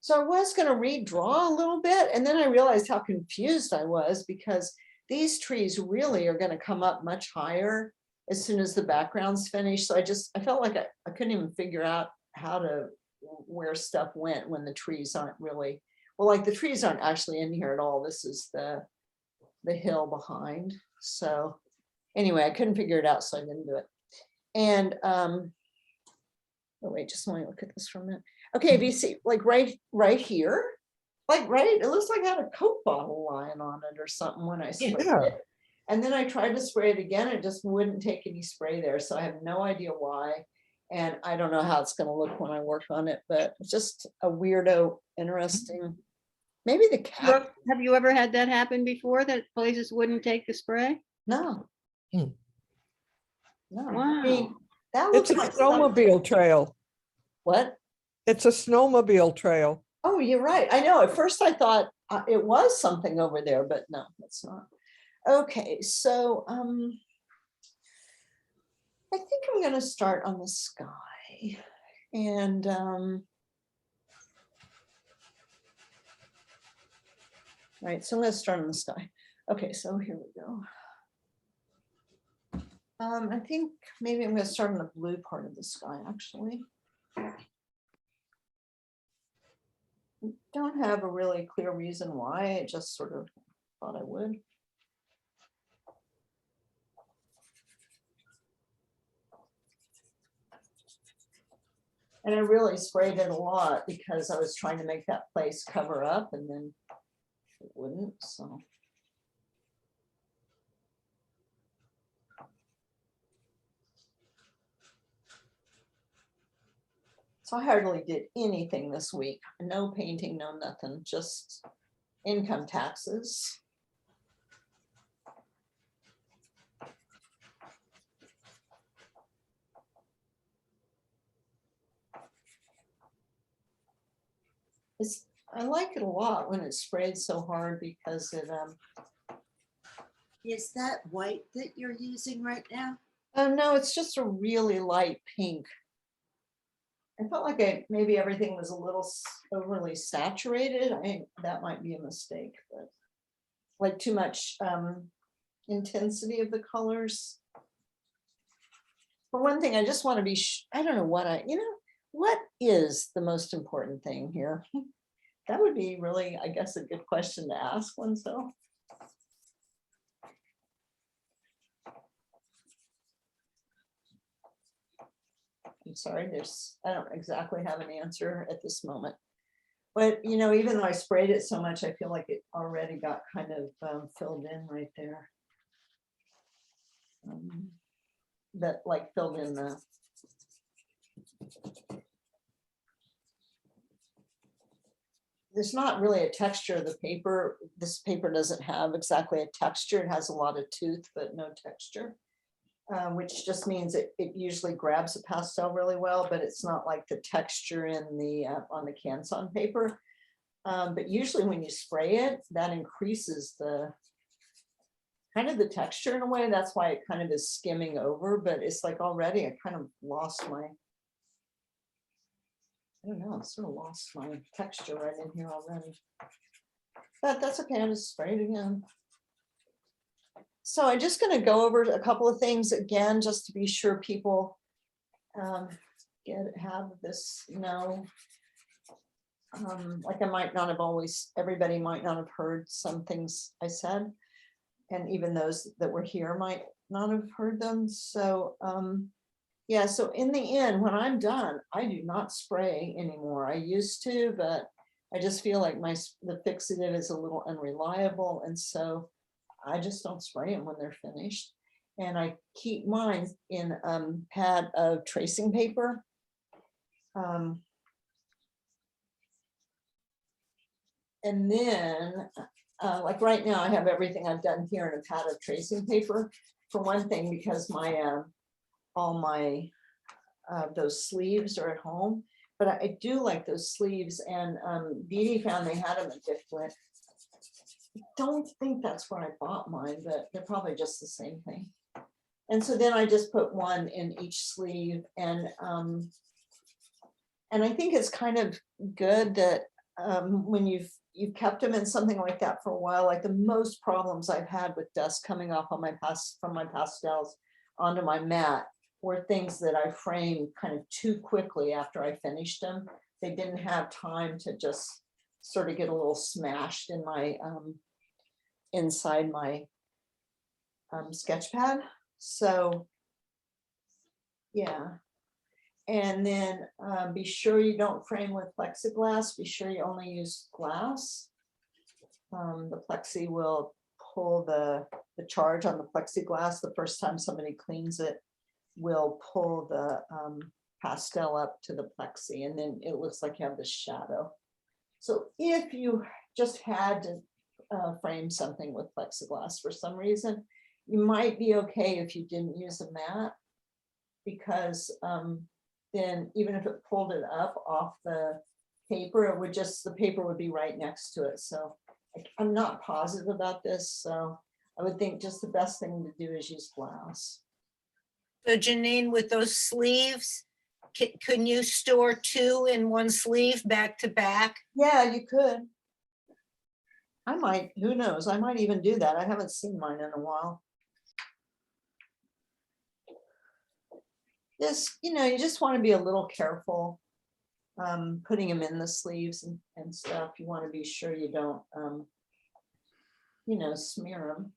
So I was going to redraw a little bit, and then I realized how confused I was because these trees really are going to come up much higher as soon as the background's finished. So I felt like I couldn't even figure out where stuff went when the trees aren't really, well, like the trees aren't actually in here at all. This is the hill behind. So anyway, I couldn't figure it out, so I didn't do it. And oh wait, just let me look at this for a minute. Okay, if you see, like right here, like it looks like I had a Coke bottle lying on it or something when I sprayed it. And then I tried to spray it again, it just wouldn't take any spray there. So I have no idea why. And I don't know how it's going to look when I work on it, but it's just a weirdo, interesting. Maybe the cat. Have you ever had that happen before, that places wouldn't take the spray? No. Hmm. No. Wow. I mean, that looks It's a like snowmobile trail. What? It's a snowmobile trail. Oh, you're right. I know. At first I thought it was something over there, but no, it's not. Okay, so I think I'm going to start on the sky. And right, so I'm going to start on the sky. Okay, so here we go. I think maybe I'm going to start on the blue part of the sky, actually. Don't have a really clear reason why, I just sort of thought I would. And I really sprayed it a lot because I was trying to make that place cover up, and then it wouldn't, so. So I hardly did anything this week. No painting, no nothing, just income taxes. I like it a lot when it's sprayed so hard because it Is that white that you're using right now? no, it's just a really light pink. I felt like maybe everything was a little overly saturated. That might be a mistake, but like too much intensity of the colors. For one thing, I just want to be, I don't know what what is the most important thing here? That would be really, I guess, a good question to ask oneself. I'm sorry, I don't exactly have an answer at this moment. But, even though I sprayed it so much, I feel like it already got kind of filled in right there. That like filled in the. There's not really a texture of the paper. This paper doesn't have exactly a texture. It has a lot of tooth, but no texture. Which just means it usually grabs a pastel really well, but it's not like the texture in the on the Canson paper. But usually when you spray it, that increases the kind of the texture in a way. That's why it kind of is skimming over, but it's like already I kind of lost my, I don't know, I sort of lost my texture right in here already. But that's okay, I'll just spray it again. So I'm just going to go over a couple of things again, just to be sure people have this, like I might not have everybody might not have heard some things I said, and even those that were here might not have heard them. So yeah, so in the end, when I'm done, I do not spray anymore. I used to, but I just feel like the fixative is a little unreliable, and so I just don't spray them when they're finished. And I keep mine in a pad of tracing paper. And then, like right now, I have everything I've done here in a pad of tracing paper. For one thing, because all my those sleeves are at home. But I do like those sleeves, and Dee found they had them at Gift Flint. I don't think that's where I bought mine, but they're probably just the same thing. And so then I just put one in each sleeve, and I think it's kind of good that when you've kept them in something like that for a while, like the most problems I've had with dust coming off on from my pastels onto my mat were things that I framed kind of too quickly after I finished them. They didn't have time to just sort of get a little smashed in my inside my sketch pad. So yeah. And then be sure you don't frame with plexiglass. Be sure you only use glass. The plexi will pull the charge on the plexiglass the first time somebody cleans it, will pull the pastel up to the plexi, and then it looks like you have this shadow. So if you just had to frame something with plexiglass for some reason, you might be okay if you didn't use a mat, because then even if it pulled it up off the paper, it would just, the paper would be right next to it. So I'm not positive about this, so I would think just the best thing to do is use glass. So Jeneane, with those sleeves, can you store 2 in one sleeve back to back? Yeah, you could. I might, who knows, I might even do that. I haven't seen mine in a while. Just, you know, you just want to be a little careful putting them in the sleeves and stuff. You want to be sure you don't, you know, smear them.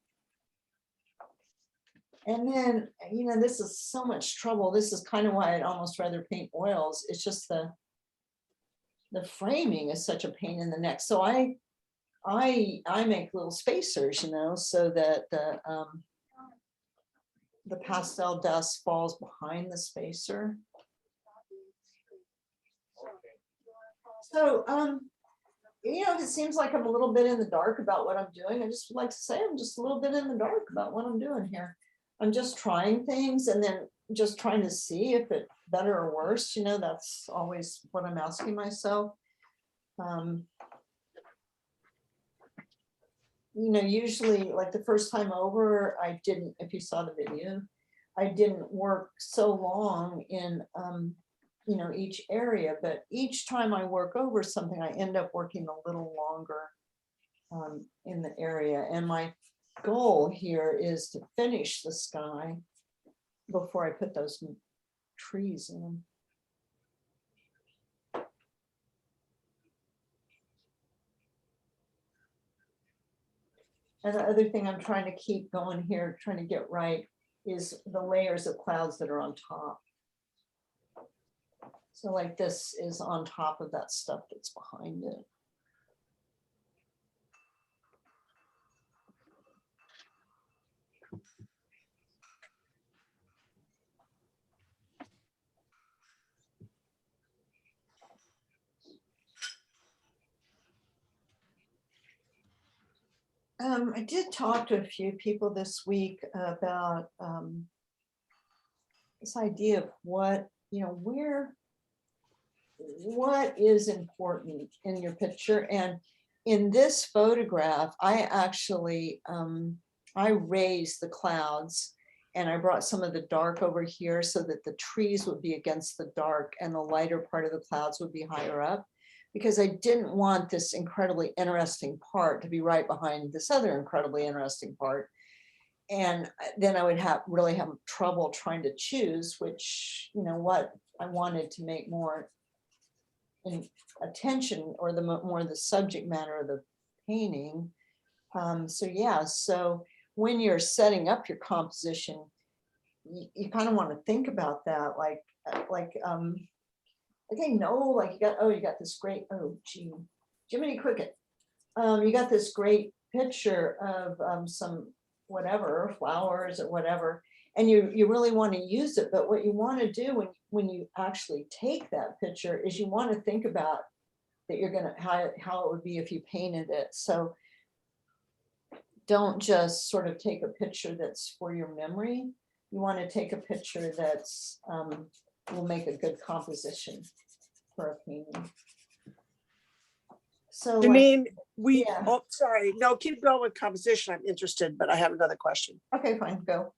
And then, you know, this is so much trouble. This is kind of why I'd almost rather paint oils. It's just the framing is such a pain in the neck. So I make little spacers, you know, so that the pastel dust falls behind the spacer. So, you know, if it seems like I'm a little bit in the dark about what I'm doing, I just would like to say I'm just a little bit in the dark about what I'm doing here. I'm just trying things and then just trying to see if it's better or worse. You know, that's always what I'm asking myself. You know, usually like the first time over, I didn't, if you saw the video, I didn't work so long in, you know, each area, but each time I work over something, I end up working a little longer in the area. And my goal here is to finish the sky before I put those trees in. And the other thing I'm trying to keep going here, trying to get right, is the layers of clouds that are on top. So like this is on top of that stuff that's behind it. I did talk to a few people this week about this idea of what, you know, what is important in your picture. And in this photograph, I actually, I raised the clouds and I brought some of the dark over here so that the trees would be against the dark and the lighter part of the clouds would be higher up, because I didn't want this incredibly interesting part to be right behind this other incredibly interesting part. And then I would really have trouble trying to choose which, you know, what I wanted to make more in attention, or the more the subject matter of the painting. So yeah, so when you're setting up your composition, you kind of want to think about that, like okay, no, like you got this great, oh gee, Jiminy Cricket, you got this great picture of some whatever flowers or whatever, and you really want to use it, but what you want to do when you actually take that picture is you want to think about that you're gonna how it would be if you painted it. So don't just sort of take a picture that's for your memory. You want to take a picture that's will make a good composition for a painting. So I mean, yeah. oh, sorry, no, keep going with composition. I'm interested, but I have another question. Okay, fine, go.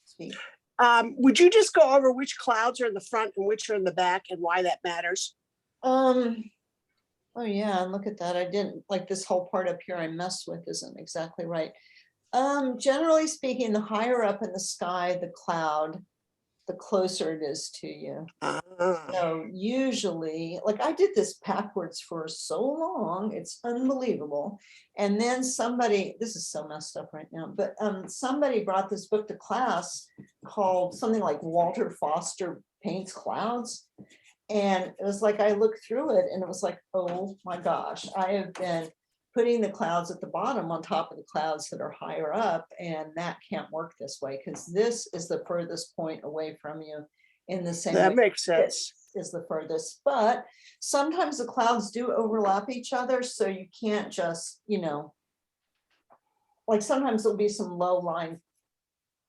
Speak. Would you just go over which clouds are in the front and which are in the back and why that matters? Oh, yeah, and look at that. I didn't, like this whole part up here I messed with isn't exactly right. Generally speaking, the higher up in the sky, the cloud, the closer it is to you. Ah, So usually, like I did this backwards for so long, it's unbelievable. And then somebody, this is so messed up right now, but somebody brought this book to class called something like Walter Foster Paints Clouds. And it was like, I looked through it and it was like, oh my gosh, I have been putting the clouds at the bottom on top of the clouds that are higher up, and that can't work this way because this is the furthest point away from you in the same that way makes this sense. is the furthest. But sometimes the clouds do overlap each other, so you can't just, like sometimes there'll be some low lying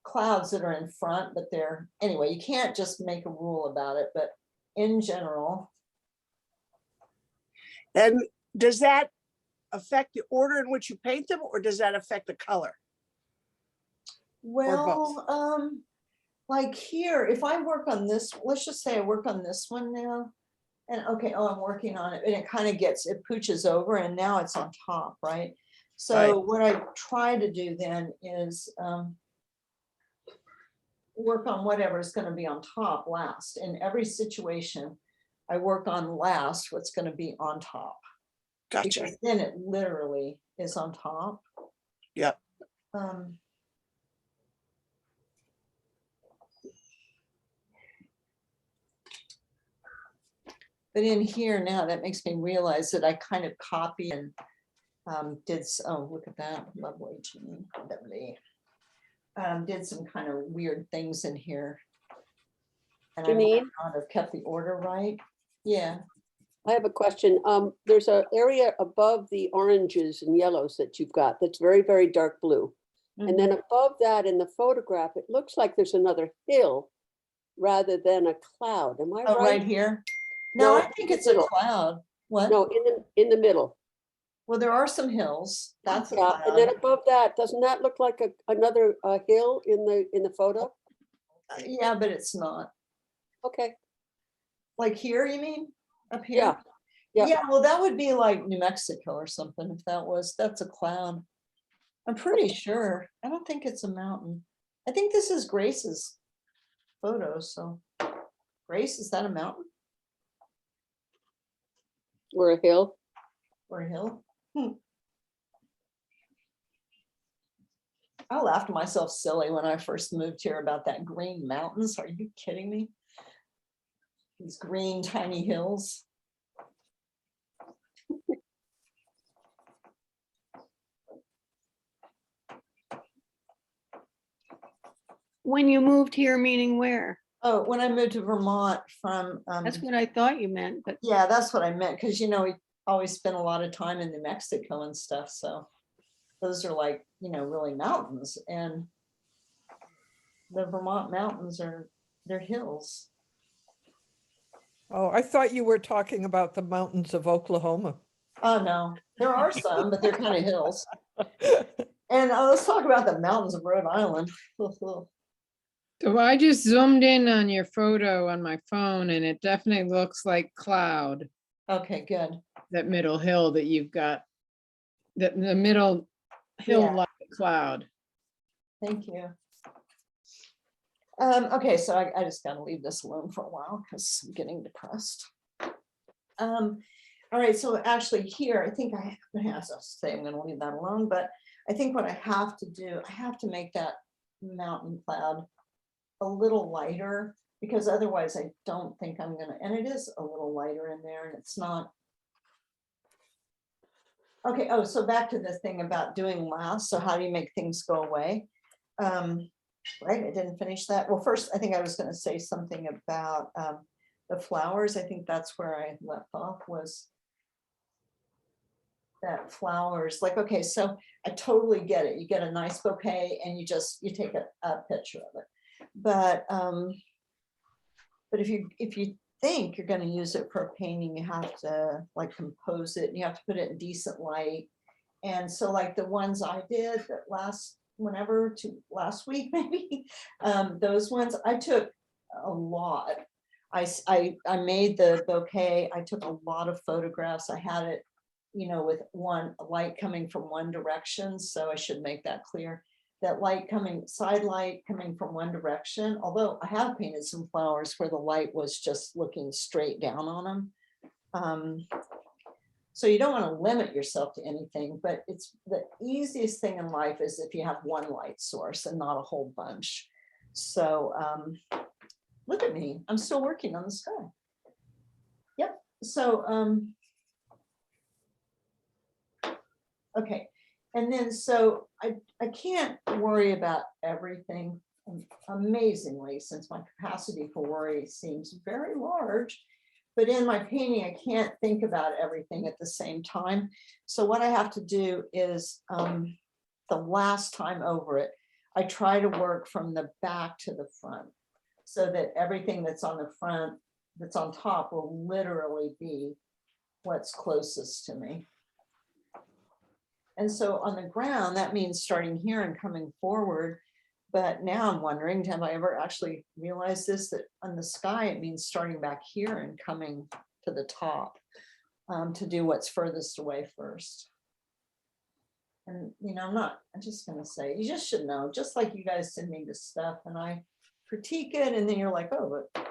clouds that are in front, but they're, anyway, you can't just make a rule about it, but in general. And does that affect the order in which you paint them, or does that affect the color? Well, like here, if I work on this, let's just say I work on this one now. And okay, oh, I'm working on it and it kind of gets, it pooches over and now it's on top, right? So what I try to do then is work on whatever is going to be on top last. In every situation, I work on last what's going to be on top. Gotcha. Because then it literally is on top. Yep. But in here now, that makes me realize that I kind of copy and oh, look at that, lovely, Jeneane, lovely. Did some kind of weird things in here. And I might Jeneane? not have kept the order right. Yeah. I have a question. There's an area above the oranges and yellows that you've got that's very, very dark blue. And then above that in the photograph, it looks like there's another hill rather than a cloud. Am I Oh, right right? here. No, No, I think in the it's a middle. cloud. What? No, in the middle. Well, there are some hills. That's a Yeah, and then cloud. above that, doesn't that look like another hill in the photo? Yeah, but it's not. Okay, Like here, you mean? Up here? yeah, yeah. Yeah, well, that would be like New Mexico or something if that's a cloud. I'm pretty sure. I don't think it's a mountain. I think this is Grace's photo, so. Grace, is that a mountain Or a hill. or a hill? I laughed at myself silly when I first moved here about that green mountains. Are you kidding me? These green tiny hills. When you moved here, meaning where? Oh, when I moved to Vermont from, That's what I thought you meant, but yeah, that's what I meant. Cause we always spent a lot of time in New Mexico and stuff. So those are like, really mountains, and the Vermont mountains they're hills. Oh, I thought you were talking about the mountains of Oklahoma. Oh, no, there are some, but they're kind of hills. And let's talk about the mountains of Rhode Island. So I just zoomed in on your photo on my phone and it definitely looks like cloud, Okay, good. that middle hill that you've got. The middle hill Yeah. like a cloud. Thank you. Okay, so I just gotta leave this alone for a while because I'm getting depressed. All right, so actually here, I think I have to say I'm gonna leave that alone, but I think what I have to do, I have to make that mountain cloud a little lighter, because otherwise I don't think I'm gonna, and it is a little lighter in there and it's not. Okay, oh, so back to the thing about doing last. So how do you make things go away? Right, I didn't finish that. Well, first, I think I was gonna say something about the flowers. I think that's where I left off, was that flowers, like, okay, so I totally get it. You get a nice bouquet and you take a picture of it. But if you think you're going to use it for a painting, you have to like compose it and you have to put it in decent light. And so like the ones I did that last week maybe, those ones I took a lot. I made the bouquet. I took a lot of photographs. I had it, with one light coming from one direction. So I should make that clear. That side light coming from one direction, although I have painted some flowers where the light was just looking straight down on them. So you don't want to limit yourself to anything, but it's the easiest thing in life is if you have one light source and not a whole bunch. So look at me, I'm still working on the sky. Yep, so okay. And then, so I can't worry about everything amazingly, since my capacity for worry seems very large. But in my painting, I can't think about everything at the same time. So what I have to do is the last time over it, I try to work from the back to the front so that everything that's on the front, that's on top, will literally be what's closest to me. And so on the ground, that means starting here and coming forward. But now I'm wondering, have I ever actually realized this, that on the sky, it means starting back here and coming to the top to do what's furthest away first. And, I'm just going to say, you just should know, just like you guys send me this stuff and I critique it. And then you're like, oh, but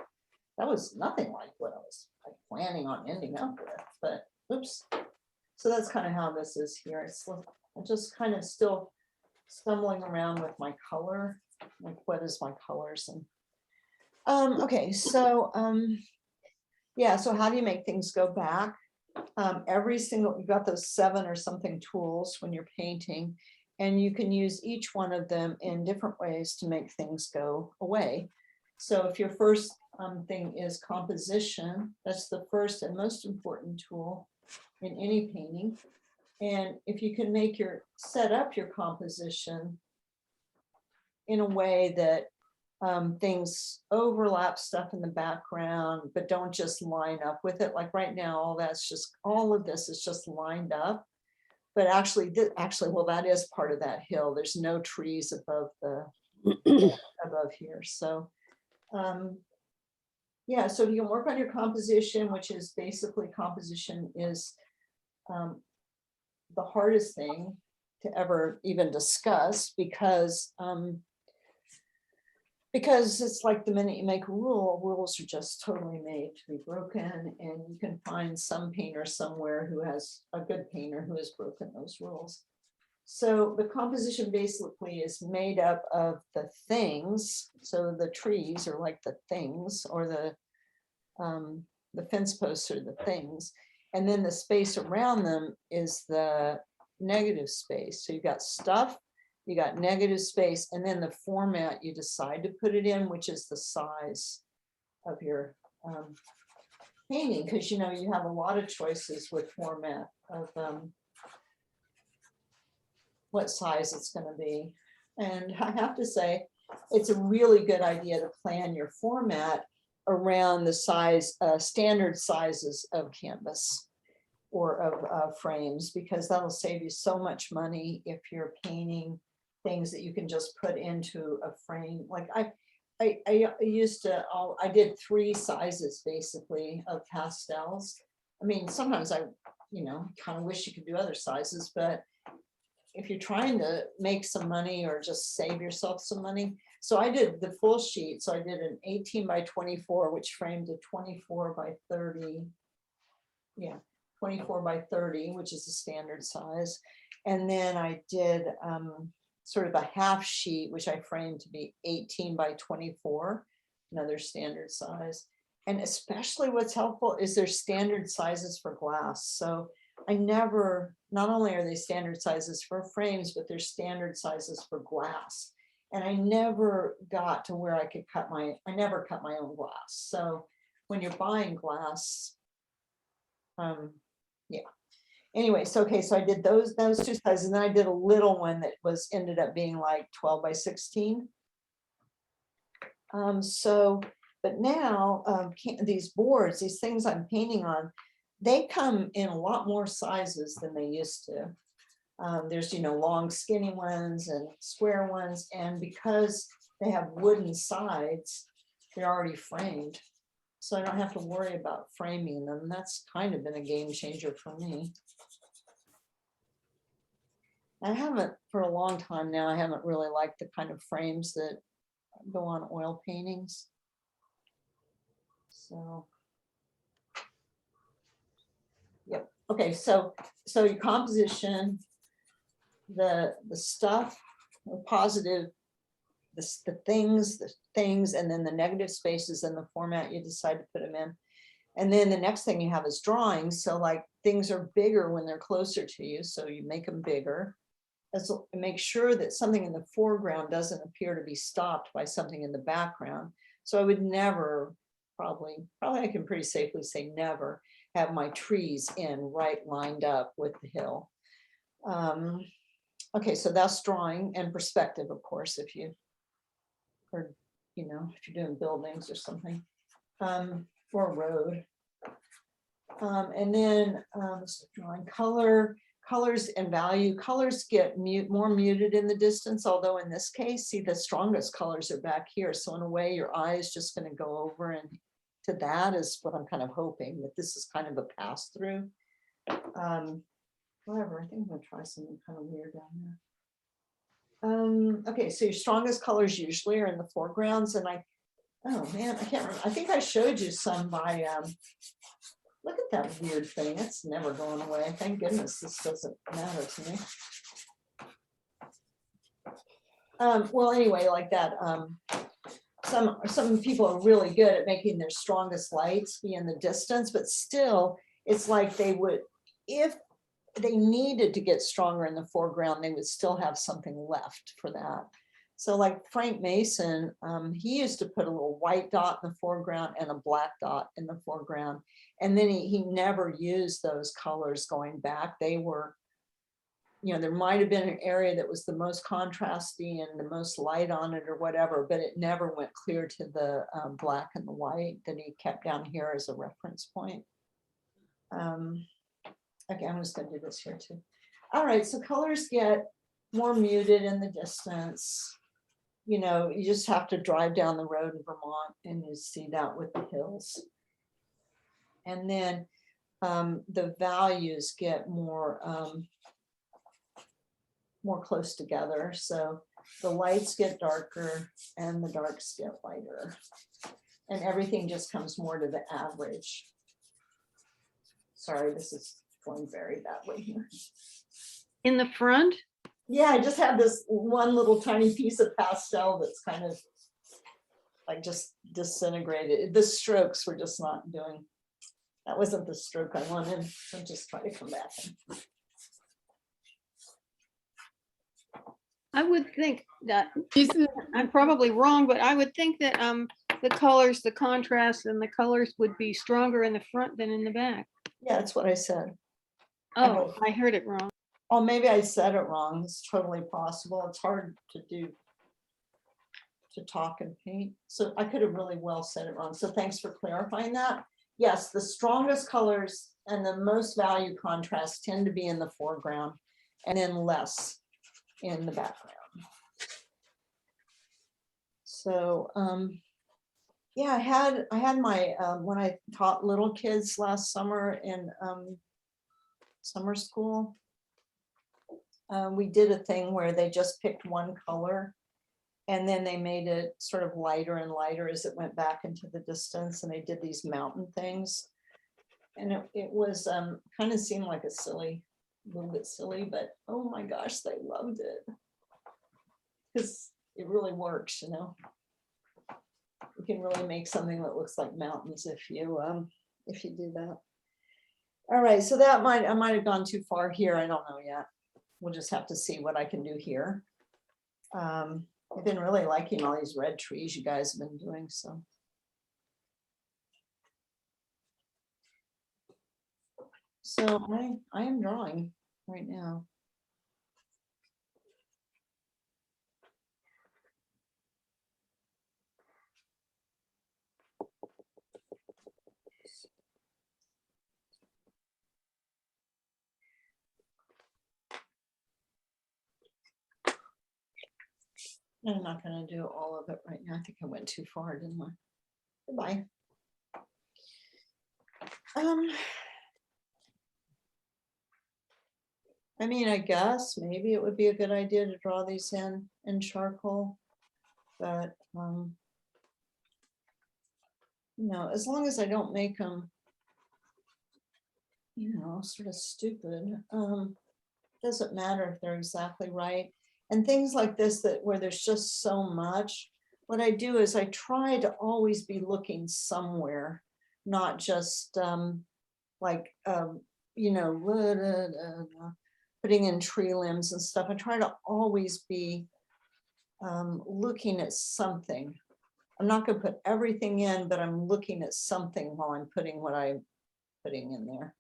that was nothing like what I was planning on ending up with. But oops. So that's kind of how this is here. I'm just kind of still stumbling around with my color, like what is my colors. And okay, so yeah, so how do you make things go back? You've got those 7 or something tools when you're painting, and you can use each one of them in different ways to make things go away. So if your first thing is composition, that's the first and most important tool in any painting. And if you can set up your composition in a way that things overlap stuff in the background, but don't just line up with it. Like right now, all of this is just lined up. But actually, well, that is part of that hill. There's no trees above here. So yeah, so you can work on your composition, which is basically composition is the hardest thing to ever even discuss, because it's like the minute you make a rule, rules are just totally made to be broken, and you can find some painter somewhere who has a good painter who has broken those rules. So the composition basically is made up of the things. So the trees are like the things, or the fence posts are the things. And then the space around them is the negative space. So you've got stuff, you got negative space, and then the format you decide to put it in, which is the size of your painting. Because you have a lot of choices with format of what size it's going to be. And I have to say, it's a really good idea to plan your format around the size, standard sizes of canvas or of frames, because that'll save you so much money if you're painting things that you can just put into a frame. Like I did 3 sizes basically of pastels. I mean, sometimes I, kind of wish you could do other sizes, but if you're trying to make some money or just save yourself some money. So I did the full sheet. So I did an 18 by 24, which framed a 24 by 30. Yeah, 24 by 30, which is the standard size. And then I did sort of a half sheet, which I framed to be 18 by 24, another standard size. And especially what's helpful is there's standard sizes for glass. So not only are they standard sizes for frames, but they're standard sizes for glass. And I never got to where I never cut my own glass. So when you're buying glass, yeah. Anyway, so okay, so I did those 2 sizes, and then I did a little one that ended up being like 12 by 16. But now these boards, these things I'm painting on, they come in a lot more sizes than they used to. There's, long skinny ones and square ones. And because they have wooden sides, they're already framed. So I don't have to worry about framing them. That's kind of been a game changer for me. I haven't, for a long time now, I haven't really liked the kind of frames that go on oil paintings. So. Yep, okay, so your composition, the stuff, the positive, the things, and then the negative spaces and the format you decide to put them in. And then the next thing you have is drawings. So like things are bigger when they're closer to you, so you make them bigger. Make sure that something in the foreground doesn't appear to be stopped by something in the background. So I would never, probably I can pretty safely say never, have my trees in right lined up with the hill. Okay, so that's drawing and perspective, of course, if you, or, you know, if you're doing buildings or something, or a road. And then so drawing colors and value. Colors get more muted in the distance, although in this case, see, the strongest colors are back here. So in a way, your eye is just going to go over and to that is what I'm kind of hoping, that this is kind of a pass through. However, I think I'm gonna try something kind of weird down there. Okay, so your strongest colors usually are in the foregrounds, and oh man, I can't remember. I think I showed you some by, look at that weird thing. It's never going away. Thank goodness this doesn't matter to me. Well, anyway, like that. Some people are really good at making their strongest lights be in the distance, but still, it's like they would, if they needed to get stronger in the foreground, they would still have something left for that. So like Frank Mason, he used to put a little white dot in the foreground and a black dot in the foreground. And then he never used those colors going back. They were, you know, there might have been an area that was the most contrasty and the most light on it or whatever, but it never went clear to the black and the white that he kept down here as a reference point. Okay, I'm just gonna do this here too. All right, so colors get more muted in the distance. You know, you just have to drive down the road in Vermont and you see that with the hills. And then the values get more close together. So the lights get darker and the darks get lighter. And everything just comes more to the average. Sorry, this is going very badly here. In the front? Yeah, I just have this one little tiny piece of pastel that's kind of like just disintegrated. The strokes were just not doing, that wasn't the stroke I wanted. I'll just try to come back. I would think that, Isn't- I'm probably wrong, but I would think that the colors, the contrast and the colors would be stronger in the front than in the back. Yeah, that's what I said. Oh, I heard it wrong. Oh, maybe I said it wrong. It's totally possible. It's hard to do, to talk and paint. So I could have really well said it wrong. So thanks for clarifying that. Yes, the strongest colors and the most value contrast tend to be in the foreground and then less in the background. So yeah, I had my when I taught little kids last summer in summer school, we did a thing where they just picked one color and then they made it sort of lighter and lighter as it went back into the distance, and they did these mountain things. And it was kind of seemed like a little bit silly, but oh my gosh, they loved it. Because it really works, you know. You can really make something that looks like mountains if you do that. All right, so I might have gone too far here. I don't know yet. We'll just have to see what I can do here. I've been really liking all these red trees you guys have been doing, so. So I am drawing right now. I'm not going to do all of it right now. I think I went too far, didn't I? Goodbye. Um, I mean, I guess maybe it would be a good idea to draw these in charcoal, but, you know, as long as I don't make them, you know, sort of stupid, doesn't matter if they're exactly right. And things like this that where there's just so much, what I do is I try to always be looking somewhere, not just like, you know, putting in tree limbs and stuff. I try to always be looking at something. I'm not going to put everything in, but I'm looking at something while I'm putting what I'm putting in there.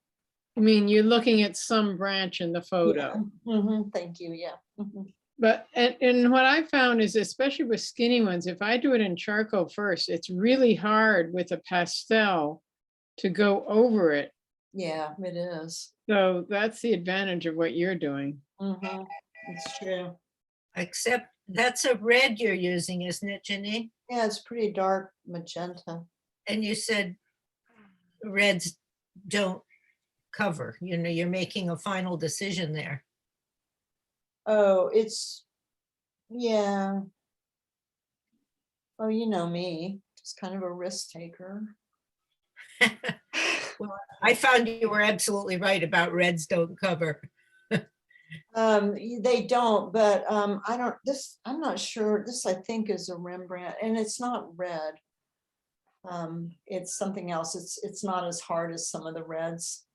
I mean, you're looking at some branch in the photo. Thank you. Yeah. But, and what I found is, especially with skinny ones, if I do it in charcoal first, it's really hard with a pastel to go over it. Yeah, it is. So that's the advantage of what you're doing. It's true. Except that's a red you're using, isn't it, Jeneane? Yeah, it's pretty dark magenta. And you said reds don't cover, you know, you're making a final decision there. Oh, it's, yeah. Oh, you know me, just kind of a risk taker. I found you were absolutely right about reds don't cover. They don't, but I don't, this, I'm not sure. This I think is a Rembrandt and it's not red. It's something else. It's not as hard as some of the reds.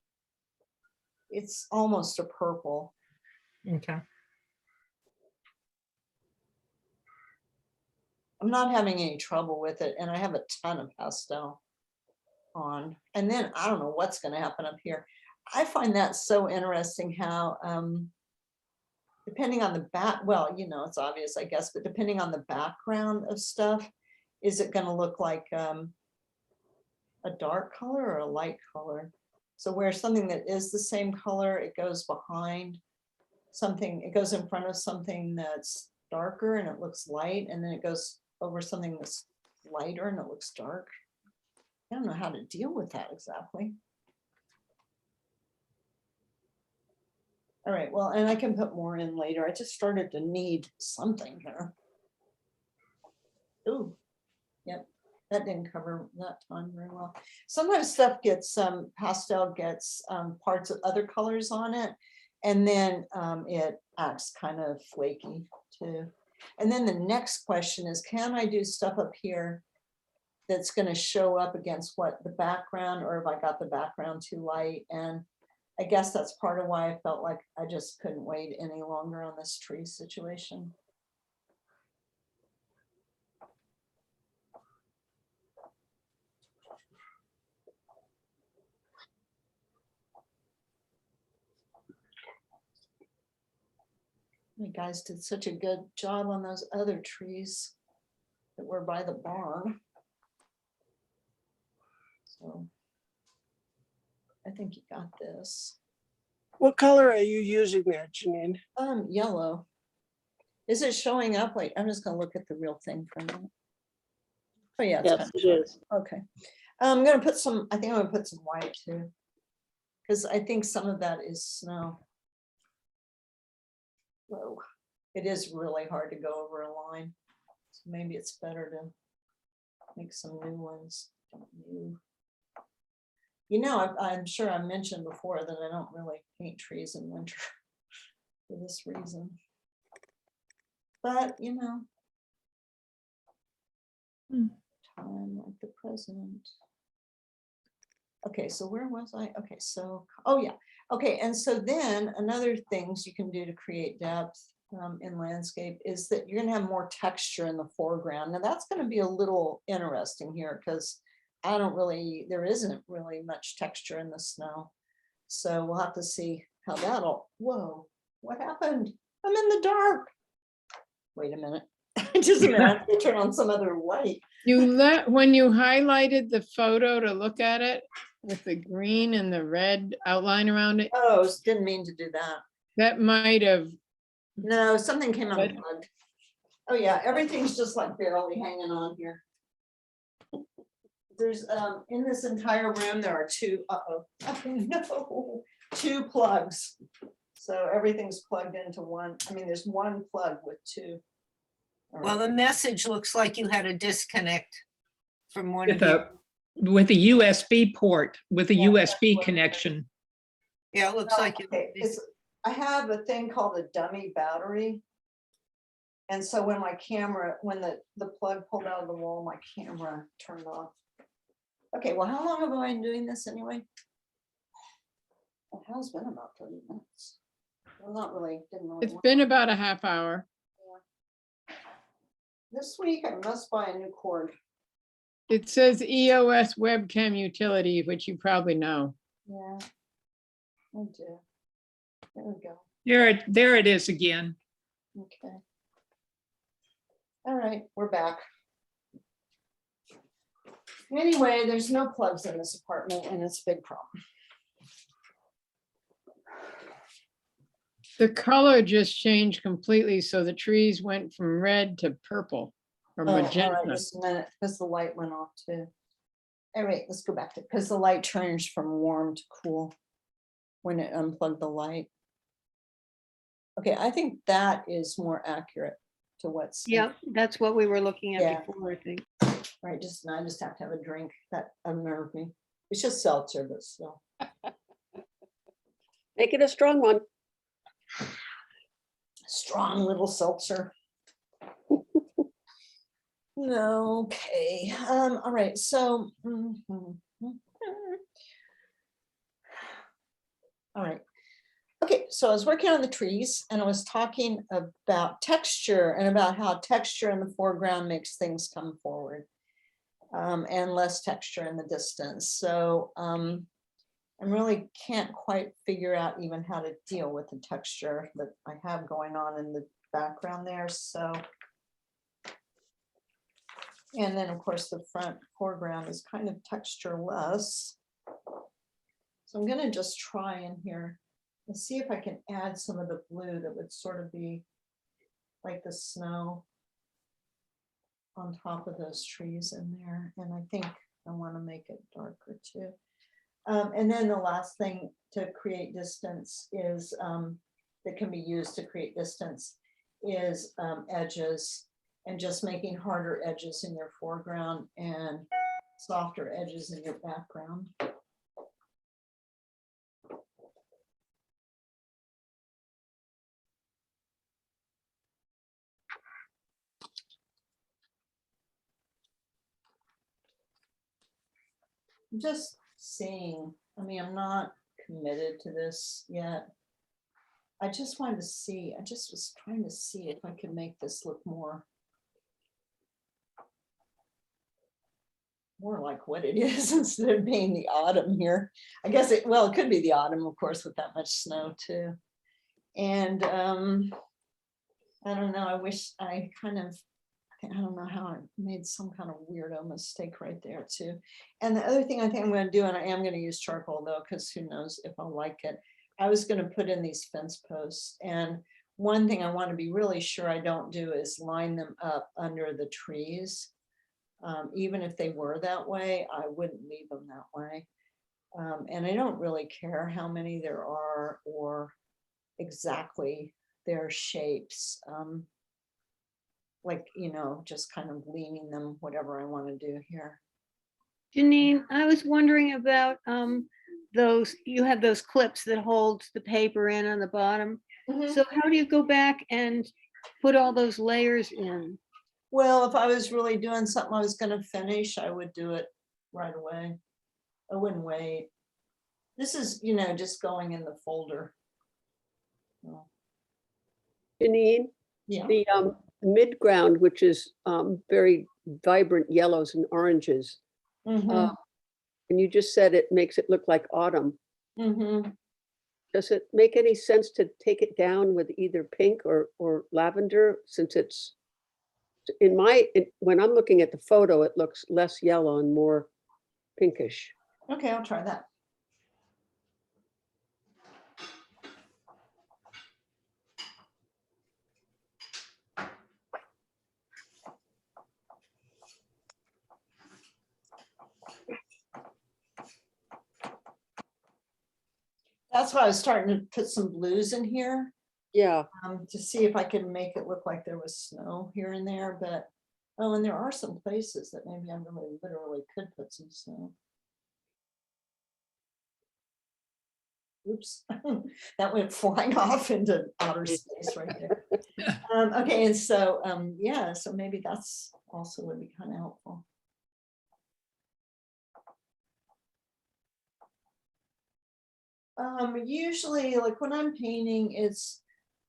It's almost a purple. Okay. I'm not having any trouble with it, and I have a ton of pastel on. And then I don't know what's going to happen up here. I find that so interesting how depending on the back, well, you know, it's obvious, I guess, but depending on the background of stuff, is it going to look like a dark color or a light color? So where something that is the same color, it goes behind something, it goes in front of something that's darker and it looks light, and then it goes over something that's lighter and it looks dark. I don't know how to deal with that exactly. All right, well, and I can put more in later. I just started to need something here. Ooh, yep, that didn't cover that time very well. Sometimes stuff gets, pastel gets parts of other colors on it, and then it acts kind of flaky too. And then the next question is, can I do stuff up here that's going to show up against what the background, or if I got the background too light? And I guess that's part of why I felt like I just couldn't wait any longer on this tree situation. You guys did such a good job on those other trees that were by the barn. So I think you got this. What color are you using there, Jeneane? Yellow. Is it showing up? Wait, I'm just gonna look at the real thing for a minute. Oh yeah, it's Yes, kind it is. of, okay. I'm gonna put some, I think I'm gonna put some white too, because I think some of that is snow. Whoa, it is really hard to go over a line. So maybe it's better to make some new ones. You know, I'm sure I mentioned before that I don't really paint trees in winter for this reason. But, you know, time like the present. Okay, so where was I? Okay, so, oh yeah. Okay, and so then another things you can do to create depth in landscape is that you're gonna have more texture in the foreground. Now that's gonna be a little interesting here because there isn't really much texture in the snow. So we'll have to see how that'll, whoa, what happened? I'm in the dark. Wait a minute. Just a minute, I have to turn on some other light. When you highlighted the photo to look at it with the green and the red outline around it, Oh, didn't mean to do that. that might have, No, something came But- unplugged. Oh yeah, everything's just like barely hanging on here. there's, in this entire room, there are two, uh-oh, oh no, two plugs. So everything's plugged into one. I mean, there's one plug with two. All Well, right. the message looks like you had a disconnect from one of With you. with a USB port, with a Yeah, that's USB what- connection. Yeah, it looks No, like. okay, I have a thing called a dummy battery. And so when my camera, when the plug pulled out of the wall, my camera turned off. Okay, well, how long have I been doing this anyway? It has been about 30 minutes. Well, not really, didn't really. It's want- been about a half hour. This week I must buy a new cord. It says EOS webcam utility, which you probably know. Yeah. I do. There we go. There it is again. Okay. All right, we're back. Anyway, there's no plugs in this apartment and it's a big problem. The color just changed completely, so the trees went from red to purple or Oh, all right, magenta. just a minute, because the light went off too. All right, let's go back to, because the light changed from warm to cool when it unplugged the light. Okay, I think that is more accurate to what's. Yep, that's what we were looking Yeah. at before, I think. Right, I just have to have a drink. That unnerved me. It's just seltzer, but still. Make it a strong one. Strong little seltzer. No, okay, all right, so. All right. Okay, so I was working on the trees and I was talking about texture and about how texture in the foreground makes things come forward. And less texture in the distance. So I really can't quite figure out even how to deal with the texture that I have going on in the background there, so. And then, of course, the front foreground is kind of textureless. So I'm gonna just try in here and see if I can add some of the blue that would sort of be like the snow on top of those trees in there. And I think I want to make it darker too. And then the last thing to create distance is that can be used to create distance is edges, and just making harder edges in your foreground and softer edges in your background. I'm just seeing, I mean, I'm not committed to this yet. I just wanted to see, I just was trying to see if I could make this look more like what it is instead of being the autumn here. I guess it, well, it could be the autumn, of course, with that much snow too. And I don't know, I wish I kind of, I don't know how I made some kind of weirdo mistake right there too. And the other thing I think I'm going to do, and I am going to use charcoal though, because who knows if I'll like it. I was going to put in these fence posts, and one thing I want to be really sure I don't do is line them up under the trees. Even if they were that way, I wouldn't leave them that way. And I don't really care how many there are or exactly their shapes. Like, you know, just kind of leaning them, whatever I want to do here. Jeneane, I was wondering about those, you have those clips that hold the paper in on the bottom. So how do you go back and put all those layers in? Well, if I was really doing something I was going to finish, I would do it right away. I wouldn't wait. This is, you know, just going in the folder. Well, Jeneane, yeah. the mid-ground, which is very vibrant yellows and oranges, Mhm, and you just said it makes it look like autumn. mhm. Does it make any sense to take it down with either pink or lavender, since it's when I'm looking at the photo, it looks less yellow and more pinkish. Okay, I'll try that. That's why I was starting to put some blues in here, Yeah, to see if I could make it look like there was snow here and there, but, oh, and there are some places that maybe I really literally could put some snow. Oops, that went flying off into outer space right there. Okay, and so, yeah, so maybe that's also would be kind of helpful. Usually, like when I'm painting, it's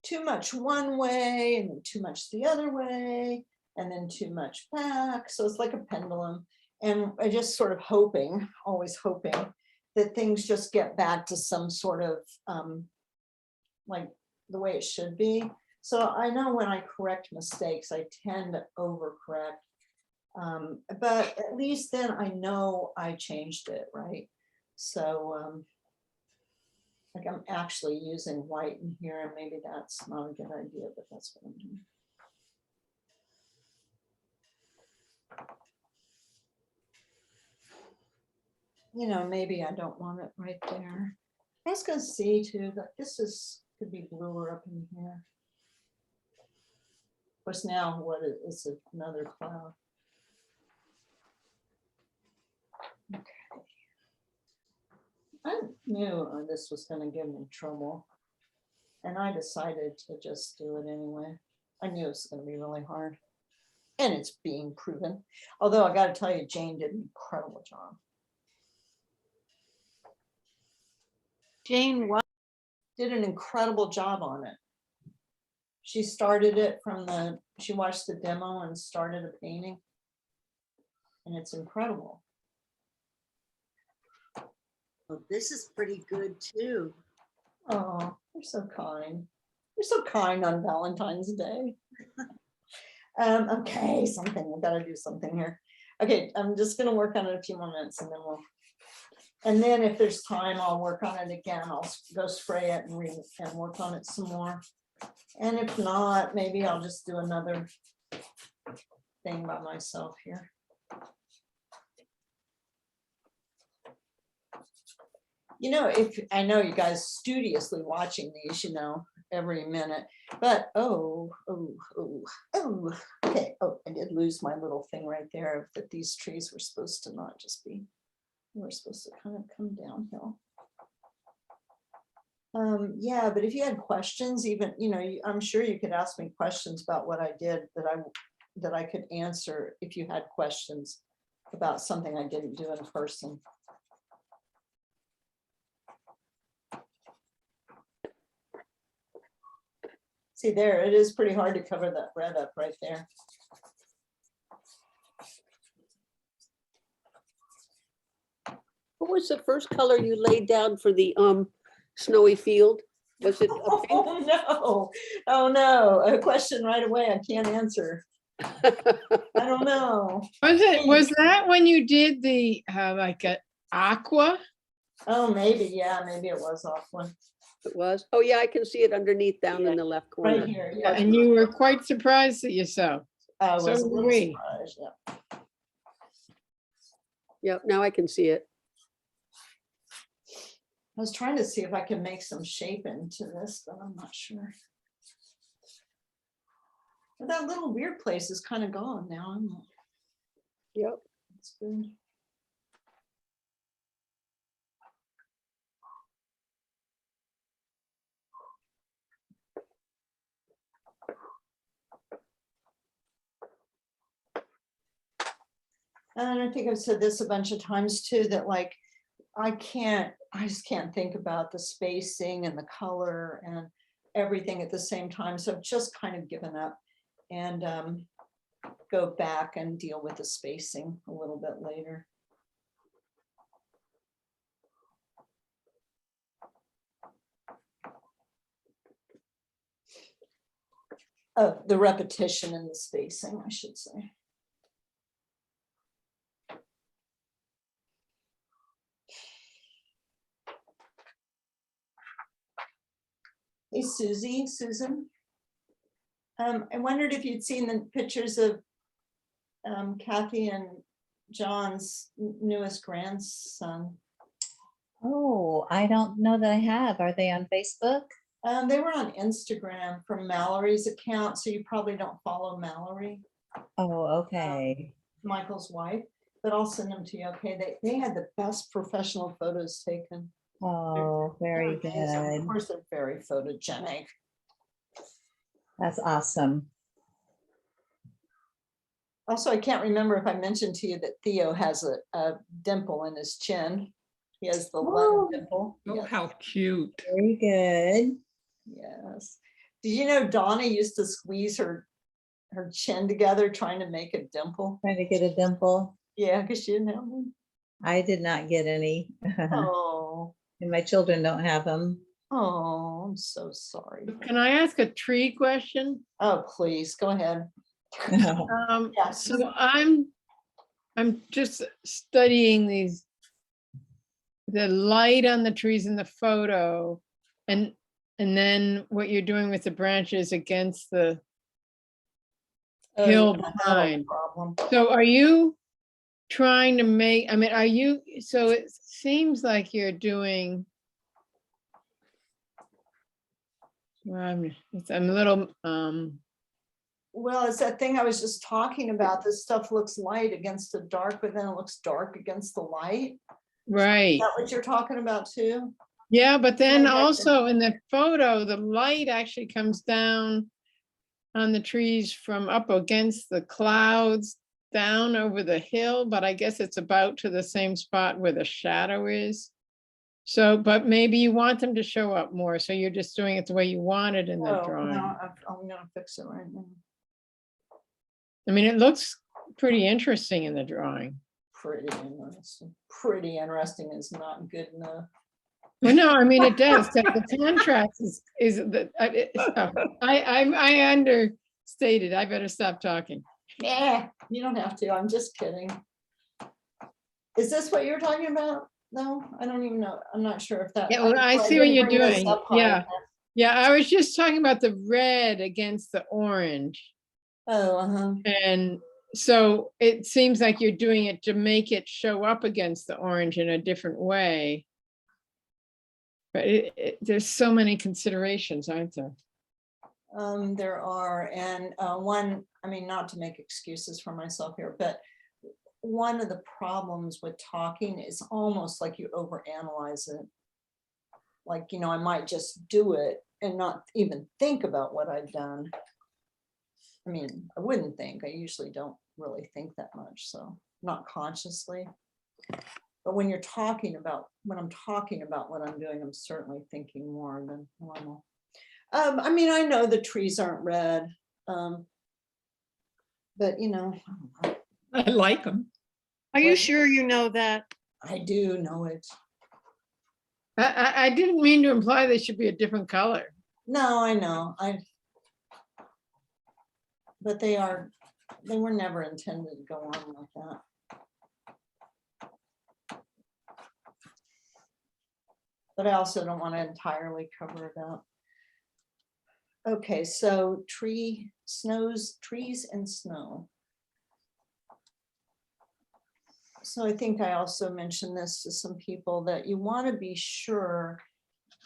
too much one way and then too much the other way, and then too much back. So it's like a pendulum. And I just sort of hoping, always hoping, that things just get back to some sort of like the way it should be. So I know when I correct mistakes, I tend to overcorrect. But at least then I know I changed it, right? So like I'm actually using white in here, and maybe that's not a good idea, but that's what I'm doing. You know, maybe I don't want it right there. I was gonna see too, that this is, could be bluer up in here. Of course, now what is it, another cloud? Okay. I knew this was gonna give me trouble. And I decided to just do it anyway. I knew it was gonna be really hard. And it's being proven. Although I gotta tell you, Jane did an incredible job. Jane, what? Did an incredible job on it. She started it from she watched the demo and started a painting. And it's incredible. Well, this is pretty good too. Oh, you're so kind. You're so kind on Valentine's Day. Okay, something, I gotta do something here. Okay, I'm just gonna work on it a few more minutes and then if there's time, I'll work on it again. I'll go spray it and work on it some more. And if not, maybe I'll just do another thing by myself here. You know, if I know you guys studiously watching these, you know, every minute, but okay. Oh, I did lose my little thing right there that these trees were supposed to not just be, they were supposed to kind of come downhill. Yeah, but if you had questions, even, you know, I'm sure you could ask me questions about what I did that I could answer if you had questions about something I didn't do in person. See there, it is pretty hard to cover that red up right there. what was the first color you laid down for the snowy field? Was it a pink? Oh, no. Oh, no. A question right away I can't answer. I don't know. Was that when you did the, like a aqua? Oh, maybe, yeah, maybe it was off one. It was? Oh, yeah, I can see it underneath down in the left corner. Right here, Yeah, yeah. and you were quite surprised at yourself. I was so a were little we. surprised, yeah. Yep, now I can see it. I was trying to see if I could make some shape into this, but I'm not sure. But that little weird place is kind of gone now. Yep. That's good. And I think I've said this a bunch of times too, that like, I just can't think about the spacing and the color and everything at the same time. So I've just kind of given up and go back and deal with the spacing a little bit later. The repetition and the spacing, I should say. Hey, Susan. I wondered if you'd seen the pictures of Kathy and John's newest grandson. Oh, I don't know that I have. Are they on Facebook? They were on Instagram from Mallory's account, so you probably don't follow Mallory, Oh, okay. Michael's wife, but I'll send them to you, okay? They had the best professional photos taken. Oh, very They're amazing. Of good. course, they're very photogenic. That's awesome. Also, I can't remember if I mentioned to you that Theo has a dimple in his chin. He has the Lunn Oh. dimple. Oh, Yes. how cute. Very good. Yes. Did you know Donna used to squeeze her chin together trying to make a dimple? Trying to get a dimple. Yeah, because she didn't have one. I did not get any. Oh, And my children don't have them. oh, I'm so sorry. Can I ask a tree question? Oh, please, go ahead. Yes. So I'm just studying the light on the trees in the photo and then what you're doing with the branches against the Oh, hill yeah, that'll be a behind. problem. So are you trying to make, I mean, are you, so it seems like you're doing, well, I'm a little, Well, it's that thing I was just talking about. This stuff looks light against the dark, but then it looks dark against the light. right. Is that what you're talking about too? Yeah, but then Maybe I could- also in the photo, the light actually comes down on the trees from up against the clouds down over the hill, but I guess it's about to the same spot where the shadow is. So, but maybe you want them to show up more, so you're just doing it the way you want it in the Oh, drawing. no, I'm gonna fix it right now. I mean, it looks pretty interesting in the drawing. Pretty interesting. Pretty interesting is not good enough. Well, no, I mean, it does. The contrast is the, I understated. I better stop talking. Yeah, you don't have to. I'm just kidding. Is this what you're talking about? No, I don't even know. I'm not sure if that. Yeah, well, I see what didn't you're bring this doing. up high Yeah. enough. Yeah, I was just talking about the red against the orange. Oh, uh-huh. And so it seems like you're doing it to make it show up against the orange in a different way. But there's so many considerations, aren't there? There are, and one, I mean, not to make excuses for myself here, but one of the problems with talking is almost like you overanalyze it. Like, you know, I might just do it and not even think about what I've done. I mean, I wouldn't think. I usually don't really think that much, so not consciously. But when you're talking about, when I'm talking about what I'm doing, I'm certainly thinking more than normal. I mean, I know the trees aren't red, but you know, I like them. Are you What? sure you know that? I do know it. I didn't mean to imply they should be a different color. No, I know. But they were never intended to go on like that. But I also don't want to entirely cover it up. Okay, so trees and snow. So I think I also mentioned this to some people that you want to be sure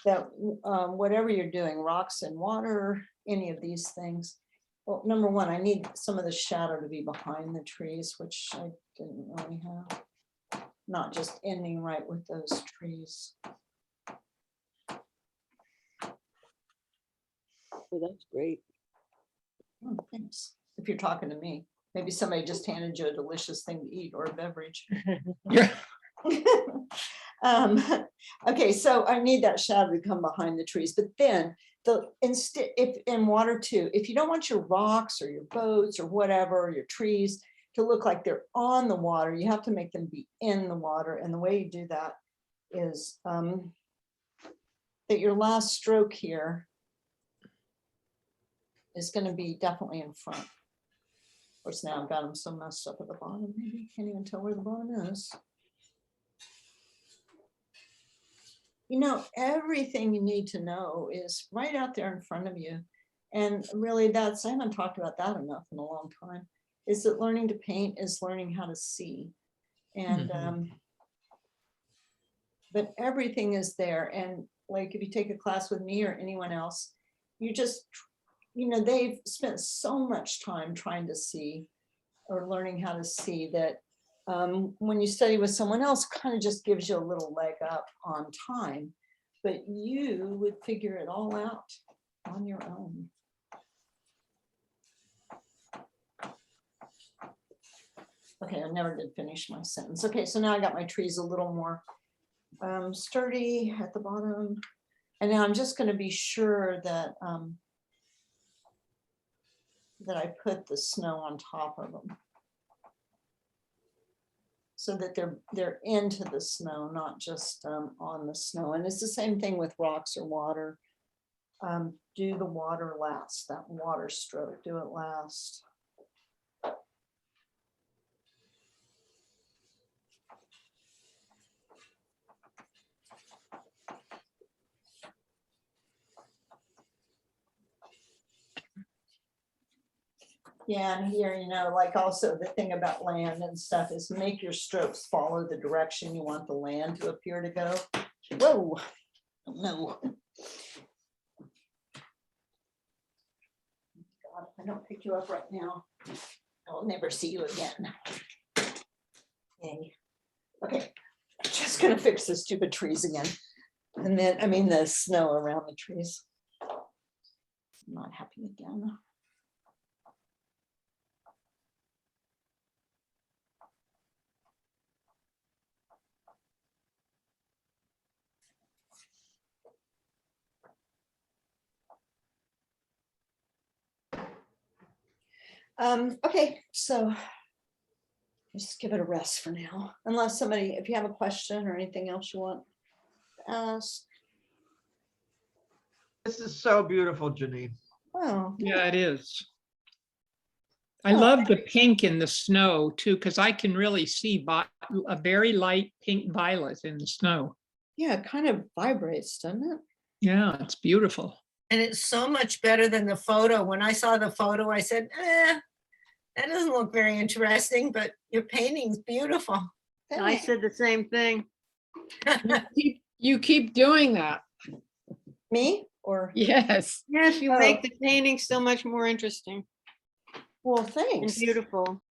that whatever you're doing, rocks and water, any of these things. Well, number one, I need some of the shadow to be behind the trees, which I didn't really have. Not just ending right with those trees. Oh, that's great. Oh, thanks. If you're talking to me, maybe somebody just handed you a delicious thing to eat or a beverage. Yeah. Okay, so I need that shadow to come behind the trees, but then instead, if in water too, if you don't want your rocks or your boats or whatever, or your trees to look like they're on the water, you have to make them be in the water. And the way you do that is that your last stroke here is going to be definitely in front. Of course, now I've got them so messed up at the bottom, maybe you can't even tell where the bottom is. You know, everything you need to know is right out there in front of you. And really I haven't talked about that enough in a long time, is that learning to paint is learning how to see. And but everything is there. And like, if you take a class with me or anyone else, you just, they've spent so much time trying to see or learning how to see that when you study with someone else, kind of just gives you a little leg up on time, but you would figure it all out on your own. Okay, I never did finish my sentence. Okay, so now I got my trees a little more sturdy at the bottom. And now I'm just going to be sure that that I put the snow on top of them, so that they're into the snow, not just on the snow. And it's the same thing with rocks or water. Do the water last, that water stroke, do it last. Yeah, and here, like also the thing about land and stuff is make your strokes follow the direction you want the land to appear to go. Whoa, no. God, if I don't pick you up right now, I'll never see you again. Yay. Okay, just gonna fix the stupid trees again. And then, the snow around the trees. I'm not happy again. Okay, so just give it a rest for now, unless somebody, if you have a question or anything else you want to ask. This is so beautiful, Jeneane. Oh, Yeah, it is. I Oh. love the pink in the snow too, because I can really see a very light pink violet in the snow. yeah, it kind of vibrates, doesn't it? Yeah, it's beautiful. And it's so much better than the photo. When I saw the photo, I said, that doesn't look very interesting, but your painting's beautiful. I said the same thing. You keep doing that. Me or? Yes. Yes, you Oh. make the painting so much more interesting Well, and thanks. beautiful.